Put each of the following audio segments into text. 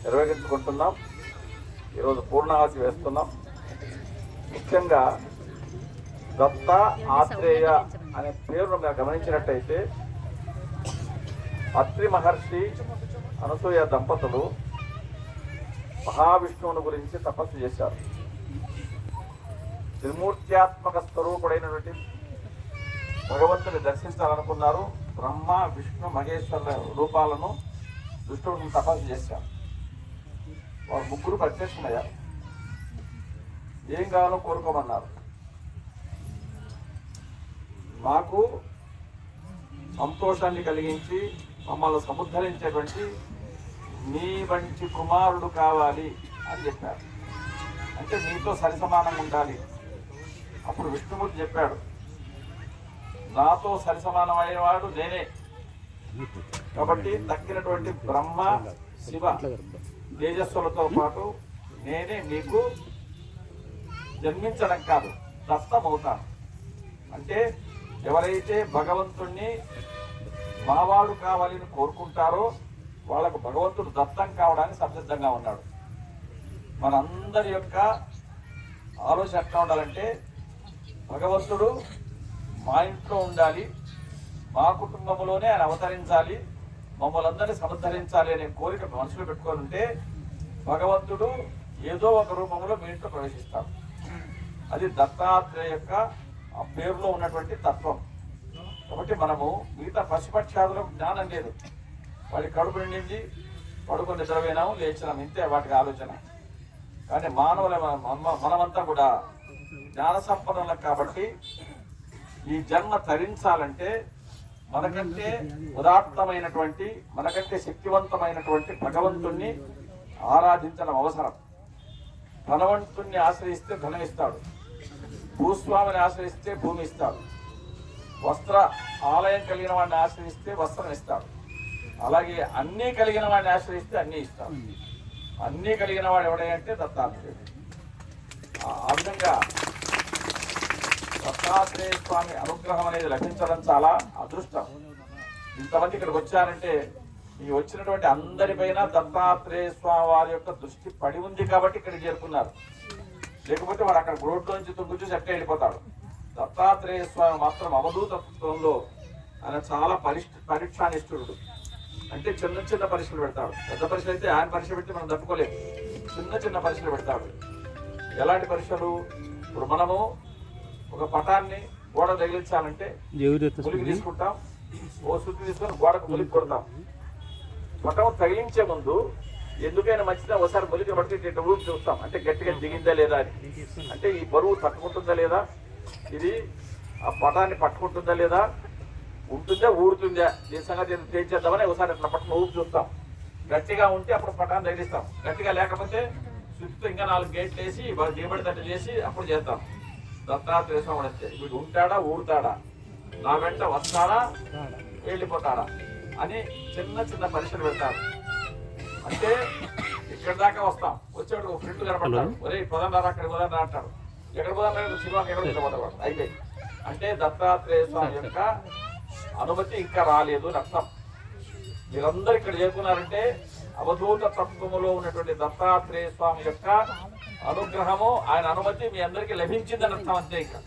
నిర్వహించుకుంటున్నాం. ఈరోజు పూర్ణాహుతి వేస్తున్నాం. ముఖ్యంగా దత్త ఆత్రేయ అనే పేరును మీరు గమనించినట్టయితే అత్రి మహర్షి అనసూయ దంపతులు మహావిష్ణువుని గురించి తపస్సు చేశారు. త్రిమూర్త్యాత్మక స్వరూపుడైనటువంటి భగవంతుని దర్శించాలనుకున్నారు. బ్రహ్మ విష్ణు మహేశ్వరుల రూపాలను దృష్టిని తపస్సు చేశారు. వారు ముగ్గురు ప్రత్యక్షమయ్యారు. ఏం కావాలో కోరుకోమన్నారు. మాకు సంతోషాన్ని కలిగించి మమ్మల్ని సముద్ధరించేటువంటి మీ వంటి కుమారుడు కావాలి అని చెప్పారు. అంటే మీతో సరిసమానంగా ఉండాలి. అప్పుడు విష్ణుమూర్తి చెప్పాడు, నాతో సరిసమానమైన వాడు నేనే. కాబట్టి తక్కినటువంటి బ్రహ్మ శివ తేజస్సులతో పాటు నేనే మీకు జన్మించడం కాదు, దత్తమవుతాను. అంటే ఎవరైతే భగవంతుణ్ణి మావాడు కావాలని కోరుకుంటారో వాళ్ళకు భగవంతుడు దత్తం కావడానికి సంసిద్ధంగా ఉన్నాడు. మనందరి యొక్క ఆలోచన ఎట్లా ఉండాలంటే, భగవంతుడు మా ఇంట్లో ఉండాలి, మా కుటుంబంలోనే ఆయన అవతరించాలి, మమ్మల్ని అందరినీ సముద్ధరించాలి అనే కోరిక మనసులో పెట్టుకొని ఉంటే భగవంతుడు ఏదో ఒక రూపంలో మీ ఇంట్లో ప్రవేశిస్తాడు. అది దత్తాత్రేయ యొక్క ఆ పేరులో ఉన్నటువంటి తత్వం. కాబట్టి మనము మిగతా పశుపక్షాదులకు జ్ఞానం లేదు. వాడి కడుపు నిండింది, పడుకొని నిద్రపోయినాము, లేచినాము, ఇంతే వాటికి ఆలోచన. కానీ మానవుల మనమంతా కూడా జ్ఞాన సంపన్నులం. కాబట్టి ఈ జన్మ తరించాలంటే మనకంటే ఉదాత్తమైనటువంటి, మనకంటే శక్తివంతమైనటువంటి భగవంతుణ్ణి ఆరాధించడం అవసరం. ధనవంతుణ్ణి ఆశ్రయిస్తే ధనం ఇస్తాడు, భూస్వామిని ఆశ్రయిస్తే భూమి ఇస్తాడు, వస్త్ర ఆలయం కలిగిన వాడిని ఆశ్రయిస్తే వస్త్రం ఇస్తాడు. అలాగే అన్నీ కలిగిన వాడిని ఆశ్రయిస్తే అన్నీ ఇస్తాడు. అన్నీ కలిగిన వాడు ఎవడంటే దత్తాత్రేయుడు. ఆ విధంగా దత్తాత్రేయ స్వామి అనుగ్రహం అనేది లభించడం చాలా అదృష్టం. ఇంతమంది ఇక్కడికి వచ్చారంటే ఈ వచ్చినటువంటి అందరిపైన దత్తాత్రేయ స్వామి వారి యొక్క దృష్టి పడి ఉంది కాబట్టి ఇక్కడికి చేరుకున్నారు. లేకపోతే వాడు అక్కడ రోడ్లో నుంచి తుంగు చూసి ఎట్లా వెళ్ళిపోతాడు. దత్తాత్రేయ స్వామి మాత్రం అవధూతత్వంలో ఆయన చాలా పరీక్షానిష్ఠుడు. అంటే చిన్న చిన్న పరీక్షలు పెడతాడు. పెద్ద పరీక్షలు అయితే ఆయన పరీక్ష పెట్టి మనం తట్టుకోలేము. చిన్న చిన్న పరీక్షలు పెడతాడు. ఎలాంటి పరీక్షలు? ఇప్పుడు మనము ఒక పటాన్ని గోడ తగిలించాలంటే పులికి తీసుకుంటాం, ఓ సుత్తి తీసుకొని గోడకు పులికి కొడతాం. పటం తగిలించే ముందు ఎందుకైనా మంచిదా ఒకసారి ములికి పట్టి ఇట్లా ఊపి చూస్తాం, అంటే గట్టిగా దిగిందా లేదా అని. అంటే ఈ బరువు తట్టుకుంటుందా లేదా, ఇది ఆ పటాన్ని పట్టుకుంటుందా లేదా, ఉంటుందా ఊడుతుందా, దీని సంగతి తేల్చేద్దామని ఒకసారి ఇట్లా పట్టుకుని ఊపి చూస్తాం. గట్టిగా ఉంటే అప్పుడు పటాన్ని తగిలిస్తాం, గట్టిగా లేకపోతే చుట్టూ ఇంకా 4 గేట్లు వేసి దిగబడి తట్టు చేసి అప్పుడు చేస్తాం. దత్తాత్రేయ స్వామి అంటే వీడు ఉంటాడా ఊడుతాడా, నా వెంట వస్తాడా వెళ్ళిపోతాడా అని చిన్న చిన్న పరీక్షలు పెడతారు. అంటే ఇక్కడ దాకా వస్తాం, వచ్చేవాడు ఒక ఫ్రెండ్ కనపడతాడు, ఒరే పొదన్నారా అక్కడ పోదన్నా అంటాడు. ఎక్కడ పోదన్నా సినిమాకి ఎక్కడ నిలబడతాడు. అయితే అంటే దత్తాత్రేయ స్వామి యొక్క అనుమతి ఇంకా రాలేదు అని అర్థం. మీరందరూ ఇక్కడ చేరుకున్నారంటే అవధూత తత్వములో ఉన్నటువంటి దత్తాత్రేయ స్వామి యొక్క అనుగ్రహము, ఆయన అనుమతి మీ అందరికీ లభించిందని అర్థం అంతే. ఇంకా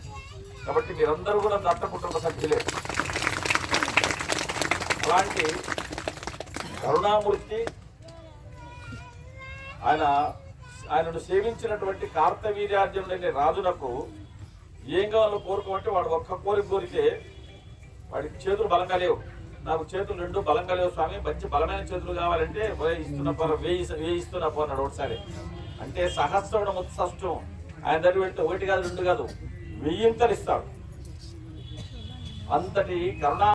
కాబట్టి మీరందరూ కూడా దత్త కుటుంబ సభ్యులే. అలాంటి కరుణామూర్తి ఆయనను సేవించినటువంటి కార్తవీర్యార్జునుడైన రాజునకు ఏం కావాలో కోరుకోమంటే వాడు ఒక్క కోరితే వాడికి చేతులు బలంగా లేవు, నాకు చేతులు 2 బలంగా లేవు స్వామి, మంచి బలమైన చేతులు కావాలంటే వేయిస్తున్నా పోన్నాడు ఒకసారి. అంటే సహస్రముడు ముత్సష్టం ఆయన దగ్గర పెడితే 1 కాదు 2 కాదు 1000 ఇస్తాడు. అంతటి కరుణా